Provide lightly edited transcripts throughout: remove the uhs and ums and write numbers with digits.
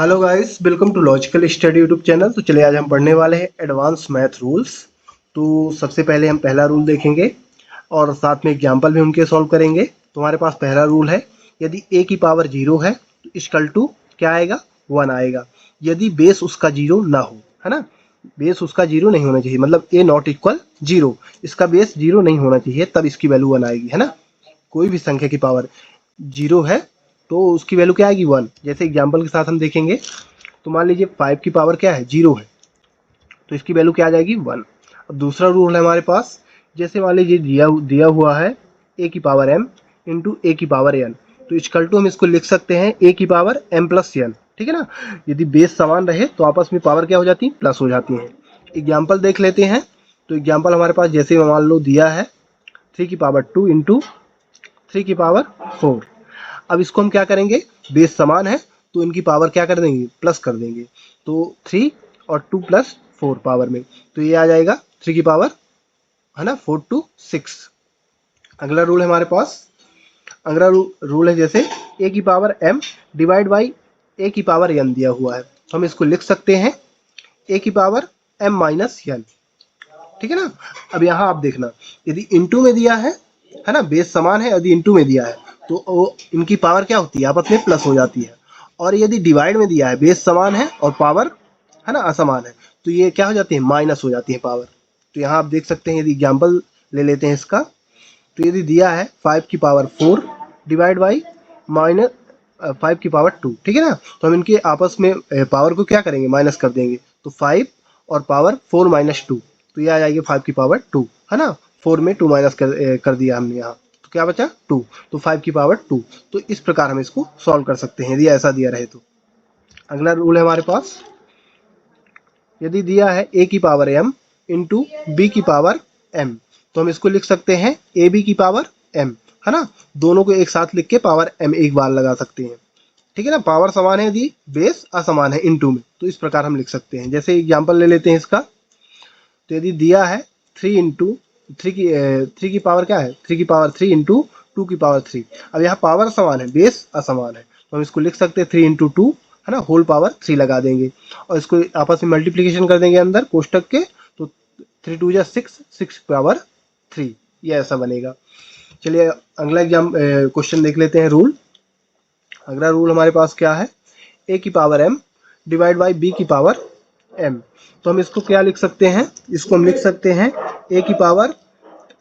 Hello guys, welcome to logical study YouTube channel. तो चलिए आज हम पढ़ने वाले हैं एडवांस मैथ रूल्स। तो सबसे पहले हम पहला रूल देखेंगे और साथ में एग्जाम्पल भी उनके सॉल्व करेंगे। तो हमारे पास पहला रूल है, यदि a की पावर 0 है तो इक्वल टू क्या आएगा, 1 आएगा। यदि बेस उसका 0 ना हो, है ना, बेस उसका 0 नहीं होना चाहिए, मतलब a नॉट इक्वल 0, इसका बेस 0 नहीं होना चाहिए, तब इसकी वैल्यू 1 आएगी, है ना। कोई भी संख्या की पावर 0 है तो उसकी वैल्यू क्या आएगी, 1। जैसे एग्जाम्पल के साथ हम देखेंगे, तो मान लीजिए 5 की पावर क्या है, 0 है, तो इसकी वैल्यू क्या आ जाएगी, 1। अब दूसरा रूल है हमारे पास, जैसे मान लीजिए दिया हुआ है a की पावर m इंटू ए की पावर n, तो इक्वल टू हम इसको लिख सकते हैं a की पावर m प्लस n, ठीक है ना। यदि बेस समान रहे तो आपस में पावर क्या हो जाती है, प्लस हो जाती है। एग्जाम्पल देख लेते हैं। तो एग्जाम्पल हमारे पास जैसे मान लो दिया है 3 की पावर 2 इंटू 3 की पावर 4। अब इसको हम क्या करेंगे, बेस समान है तो इनकी पावर क्या कर देंगे, प्लस कर देंगे। तो 3 और 2 प्लस 4 पावर में, तो ये आ जाएगा 3 की पावर, है ना, 4 to 6। अगला रूल है हमारे पास, अगला रूल है जैसे a की power m divide by a की पावर n दिया हुआ है, तो हम इसको लिख सकते हैं a की पावर m माइनस n, ठीक है ना। अब यहाँ आप देखना, यदि इंटू में दिया है ना, बेस समान है, यदि इंटू में दिया है तो वो इनकी पावर क्या होती है, आपस में प्लस हो जाती है। और यदि डिवाइड में दिया है, बेस समान है और पावर, है ना, असमान है, तो ये क्या हो जाती है, माइनस हो जाती है पावर। तो यहाँ आप देख सकते हैं, यदि एग्जाम्पल ले लेते हैं इसका, तो यदि दिया है 5 की पावर 4 डिवाइड बाई माइनस 5 की पावर 2, ठीक है ना, तो हम इनके आपस में पावर को क्या करेंगे, माइनस कर देंगे। तो 5 और पावर 4 माइनस 2, तो ये आ जाएगी 5 की पावर 2, है ना। 4 में 2 माइनस कर दिया हमने यहाँ, तो क्या बचा 2, तो 5 की पावर 2। तो इस प्रकार हम इसको सॉल्व कर सकते हैं यदि ऐसा दिया रहे तो। अगला रूल है हमारे पास, यदि दिया है a की पावर m इंटू बी की पावर m, तो हम इसको लिख सकते हैं ए बी की पावर m, है ना। दोनों को एक साथ लिख के पावर m एक बार लगा सकते हैं, ठीक है ना। पावर समान है यदि बेस असमान है इंटू में, तो इस प्रकार हम लिख सकते हैं। जैसे एग्जाम्पल ले लेते हैं इसका, तो यदि दिया है 3 इंटू थ्री की पावर क्या है, 3 की पावर 3 इंटू 2 की पावर 3। अब यहाँ पावर समान है, बेस असमान है, तो हम इसको लिख सकते हैं 3 इंटू 2, है ना, होल पावर 3 लगा देंगे और इसको आपस में मल्टीप्लीकेशन कर देंगे अंदर कोष्टक के, तो 3 2 जा 6, 6 पावर 3, ये ऐसा बनेगा। चलिए अगला क्वेश्चन देख लेते हैं रूल। अगला रूल हमारे पास क्या है, a की power m divide by b की पावर m, तो हम इसको क्या लिख सकते हैं, इसको हम लिख सकते हैं a की power,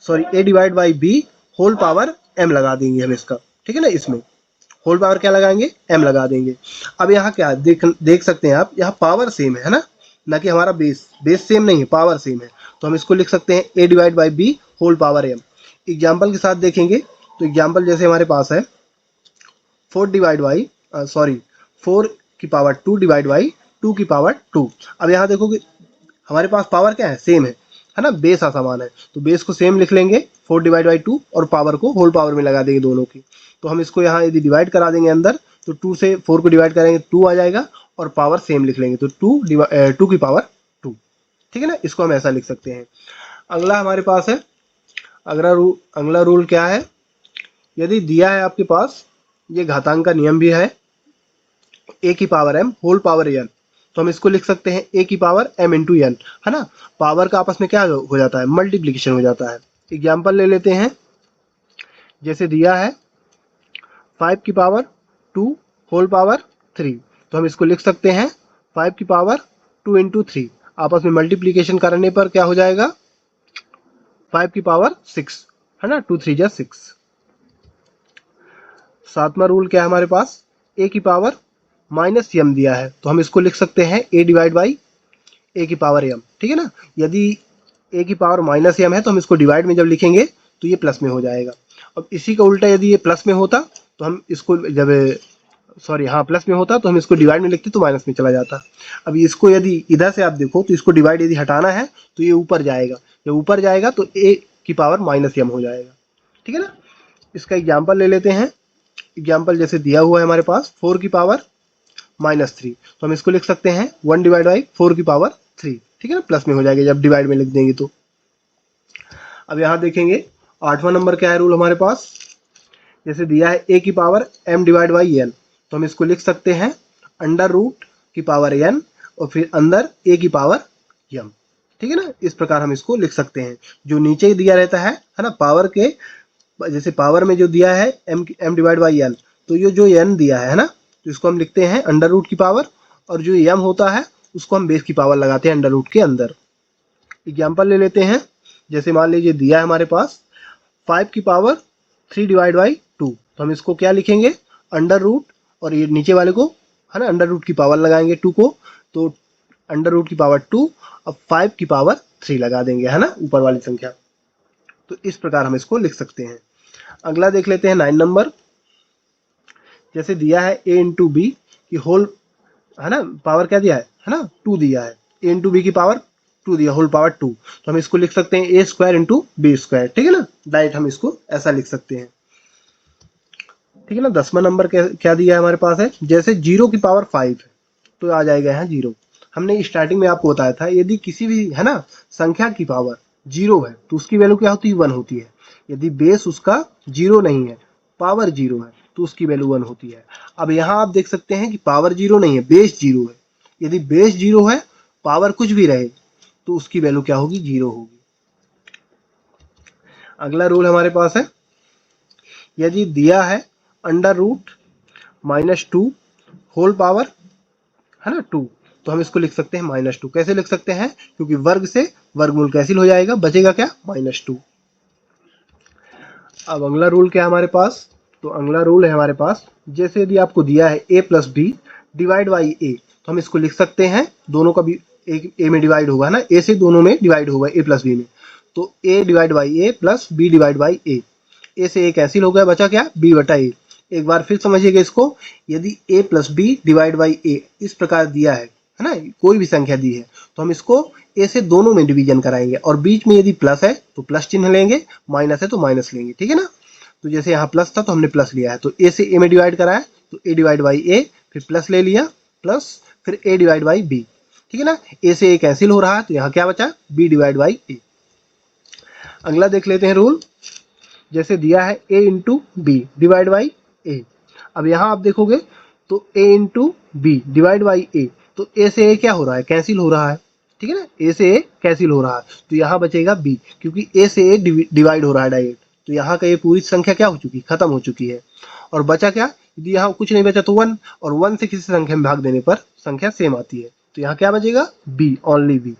sorry, a divide by b whole power m लगा देंगे हम इसका, ठीक है ना। इसमें होल पावर क्या लगाएंगे, m लगा देंगे। अब यहाँ क्या देख सकते हैं आप, यहाँ पावर सेम है ना, ना कि हमारा बेस सेम नहीं है, पावर सेम है, तो हम इसको लिख सकते हैं a divide by b whole power m। Example के साथ देखेंगे, तो एग्जाम्पल जैसे हमारे पास है 4 डिवाइड बाई, सॉरी, 4 की पावर 2 डिवाइड बाई 2 की पावर 2। अब यहाँ देखो कि हमारे पास पावर क्या है, सेम है ना, बेस असमान है, तो बेस को सेम लिख लेंगे 4 डिवाइड बाई 2 और पावर को होल पावर में लगा देंगे दोनों की। तो हम इसको यहाँ यदि डिवाइड करा देंगे अंदर, तो 2 से 4 को डिवाइड करेंगे 2 आ जाएगा और पावर सेम लिख लेंगे, तो 2 की पावर 2, ठीक है ना। इसको हम ऐसा लिख सकते हैं। अगला हमारे पास है, अगला रूल क्या है, यदि दिया है आपके पास, ये घातांक का नियम भी है, a की power m whole power n, तो हम इसको लिख सकते हैं a की पावर m इंटू n, है ना। पावर का आपस में क्या हो जाता है, मल्टीप्लीकेशन हो जाता है। एग्जाम्पल ले लेते हैं, जैसे दिया है 5 की पावर 2 होल पावर 3, तो हम इसको लिख सकते हैं 5 की पावर 2 इंटू 3, आपस में मल्टीप्लीकेशन करने पर क्या हो जाएगा, 5 की पावर 6, है ना, 2 3 जा 6। सातवां रूल क्या है हमारे पास, a की पावर माइनस m दिया है, तो हम इसको लिख सकते हैं a डिवाइड बाई a की पावर m, ठीक है ना। यदि a की पावर माइनस m है तो हम इसको डिवाइड में जब लिखेंगे तो ये प्लस में हो जाएगा। अब इसी का उल्टा यदि ये प्लस में होता तो हम इसको जब, सॉरी, हाँ, प्लस में होता तो हम इसको डिवाइड में लिखते तो माइनस में चला जाता। अब इसको यदि इधर से आप देखो तो इसको डिवाइड यदि हटाना है तो ये ऊपर जाएगा, जब ऊपर जाएगा तो a की पावर माइनस m हो जाएगा, ठीक है ना। इसका एग्जाम्पल ले लेते हैं। एग्जाम्पल जैसे दिया हुआ है हमारे पास 4 की पावर माइनस 3, तो हम इसको लिख सकते हैं 1 डिवाइड बाई 4 की पावर 3, ठीक है ना, प्लस में हो जाएगा जब डिवाइड में लिख देंगे तो। अब यहाँ देखेंगे 8वां नंबर क्या है रूल हमारे पास, जैसे दिया है a की power m divide by n, तो हम इसको लिख सकते हैं अंडर रूट की पावर n और फिर अंदर a की पावर m, ठीक है ना। इस प्रकार हम इसको लिख सकते हैं। जो नीचे दिया रहता है ना, पावर के जैसे पावर में जो दिया है m डिवाइड बाई n, तो ये जो n दिया है ना, तो इसको हम लिखते हैं अंडर रूट की पावर, और जो m होता है उसको हम बेस की पावर लगाते हैं अंडर रूट के अंदर। एग्जाम्पल ले लेते हैं। जैसे मान लीजिए दिया है हमारे पास 5 की पावर 3 डिवाइड बाई 2, तो हम इसको क्या लिखेंगे, अंडर रूट, और ये नीचे वाले को है ना अंडर रूट की पावर लगाएंगे 2 को, तो अंडर रूट की पावर 2, अब 5 की पावर 3 लगा देंगे, है ना, ऊपर वाली संख्या। तो इस प्रकार हम इसको लिख सकते हैं। अगला देख लेते हैं 9 नंबर। जैसे दिया है a इंटू बी की होल, है ना, पावर क्या दिया है ना 2 दिया है, a इंटू बी की पावर 2 दिया, होल पावर 2, तो हम इसको लिख सकते हैं a square into B square, ठीक है ना। डायरेक्ट हम इसको ऐसा लिख सकते हैं, ठीक है ना। 10वां नंबर क्या दिया है हमारे पास है, जैसे 0 की पावर 5 है तो आ जाएगा यहाँ 0। हमने स्टार्टिंग में आपको बताया था यदि किसी भी है ना संख्या की पावर 0 है तो उसकी वैल्यू क्या होती है, 1 होती है। यदि बेस उसका 0 नहीं है, पावर 0 है, तो उसकी वैल्यू 1 होती है। अब यहाँ आप देख सकते हैं कि पावर 0 नहीं है, बेस 0 है। यदि बेस 0 है, पावर कुछ भी रहे, तो उसकी वैल्यू क्या होगी, 0 होगी। अगला रूल हमारे पास है, यदि दिया है अंडर रूट -2 होल पावर है ना 2, तो हम इसको लिख सकते हैं -2। कैसे लिख सकते हैं, क्योंकि वर्ग से वर्गमूल कैंसिल हो जाएगा, बचेगा क्या, -2। अब अगला रूल क्या है हमारे पास, तो अगला रूल है हमारे पास, जैसे यदि आपको दिया है a plus B divide by A, तो हम इसको लिख सकते हैं, दोनों का भी एक a में डिवाइड होगा ना, a से दोनों में डिवाइड होगा, a प्लस बी में, तो a divide by A plus b divide by A, a से a कैंसिल हो गया, बचा क्या, b बटा a। एक बार फिर समझिएगा इसको, यदि a plus B divide by A इस प्रकार दिया है ना, कोई भी संख्या दी है, तो हम इसको a से दोनों में डिवीजन कराएंगे, और बीच में यदि प्लस है तो प्लस चिन्ह लेंगे, माइनस है तो माइनस लेंगे, ठीक है ना। तो जैसे यहाँ प्लस था तो हमने प्लस लिया है, तो a से a में डिवाइड कराया तो a डिवाइड बाई ए, फिर प्लस ले लिया, प्लस फिर a डिवाइड बाई बी, ठीक है ना। a से a कैंसिल हो रहा है तो यहाँ क्या बचा, b डिवाइड बाई ए। अगला देख लेते हैं रूल। जैसे दिया है a into B divide by A, अब यहाँ आप देखोगे तो a into B divide by A, तो a से a क्या हो रहा है, कैंसिल हो रहा है, ठीक है ना, a से a कैंसिल हो रहा है, तो यहाँ बचेगा b, क्योंकि a से a डिवाइड हो रहा है डायरेक्ट, तो यहाँ का ये पूरी संख्या क्या हो चुकी, खत्म हो चुकी है। और बचा क्या, यदि यहाँ कुछ नहीं बचा तो 1, और 1 से किसी संख्या में भाग देने पर संख्या सेम आती है, तो यहाँ क्या बचेगा, b, ओनली b।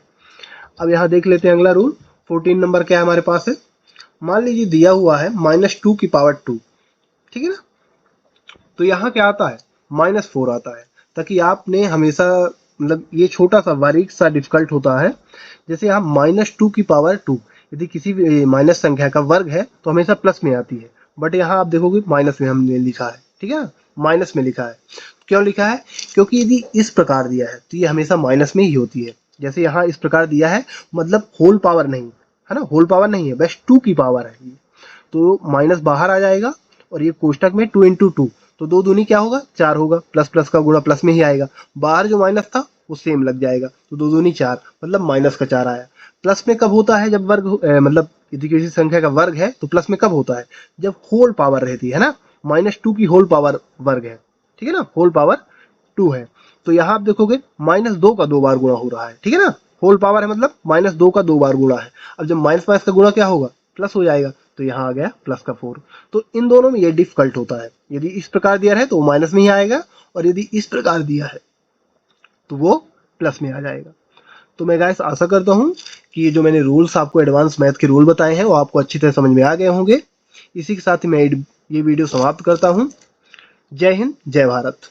अब यहाँ देख लेते हैं अगला रूल। 14 नंबर क्या है हमारे पास है, मान लीजिए दिया हुआ है -2 की पावर 2, ठीक है ना, तो यहाँ क्या आता है, -4 आता है, ताकि आपने हमेशा मतलब ये छोटा सा बारीक सा डिफिकल्ट होता है। जैसे यहाँ -2 की पावर 2, यदि किसी भी माइनस संख्या का वर्ग है तो हमेशा प्लस में आती है, बट यहाँ आप देखोगे माइनस में हमने लिखा है, ठीक है ना, माइनस में लिखा है। क्यों लिखा है, क्योंकि यदि इस प्रकार दिया है तो ये हमेशा माइनस में ही होती है। जैसे यहाँ इस प्रकार दिया है, मतलब होल पावर नहीं है ना, होल पावर नहीं है, बस 2 की पावर है, तो माइनस बाहर आ जाएगा, और ये कोष्टक में 2 इंटू 2, तो 2 दूनी क्या होगा, 4 होगा, प्लस प्लस का गुणा प्लस में ही आएगा, बाहर जो माइनस था वो सेम लग जाएगा, तो 2 दूनी 4, मतलब माइनस का 4 आया। प्लस में कब होता है, जब वर्ग मतलब यदि किसी संख्या का वर्ग है तो प्लस में कब होता है, जब होल पावर रहती है ना, -2 की होल पावर वर्ग है, ठीक है ना, होल पावर 2 है। तो यहाँ आप देखोगे -2 का 2 बार गुणा हो रहा है, ठीक है ना, होल पावर है मतलब -2 का 2 बार गुणा है। अब जब माइनस माइनस का गुणा क्या होगा, प्लस हो जाएगा, तो यहाँ आ गया प्लस का 4। तो इन दोनों में ये डिफिकल्ट होता है, यदि इस प्रकार दिया है तो माइनस में ही आएगा, और यदि इस प्रकार दिया है तो वो प्लस में आ जाएगा। तो मैं गाइस आशा करता हूँ कि ये जो मैंने रूल्स आपको एडवांस मैथ के रूल बताए हैं वो आपको अच्छी तरह समझ में आ गए होंगे। इसी के साथ ही मैं ये वीडियो समाप्त करता हूँ। जय हिंद, जय भारत।